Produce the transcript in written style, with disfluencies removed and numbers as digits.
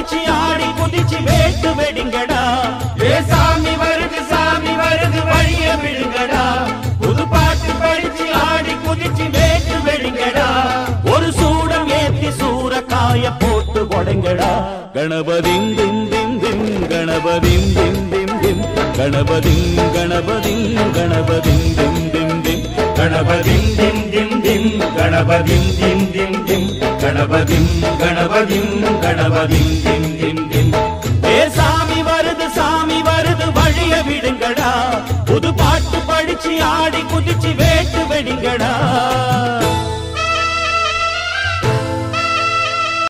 படிச்சு ஆடி குதிச்சு வேட்டு வெடிங்கடா. ஏ சாமி வருது வழிய விடுங்கடா. புது பாட்டு படிச்சு ஆடி குதிச்சு வேட்டு வெடிங்கடா. ஒரு சூடம் ஏத்தி சூரக்காய போட்டு கொடைங்கடா. கணபதிம் திம் திம் திம் கணபதிம் திம் திம் திம் கணபதிம் கணபதிம் கணபதிம் திம் திம் திம் கணபதிம் திம் திம் திம் கணபதிம் திம் திம் திம் கணபதிம் கணபதிம் கணபதிம் திம் திம் திம். ஏ சாமி வருது வழிய விடுங்கடா. புது பாட்டு படிச்சு ஆடி குதிச்சு வேட்டு வெடிங்கடா.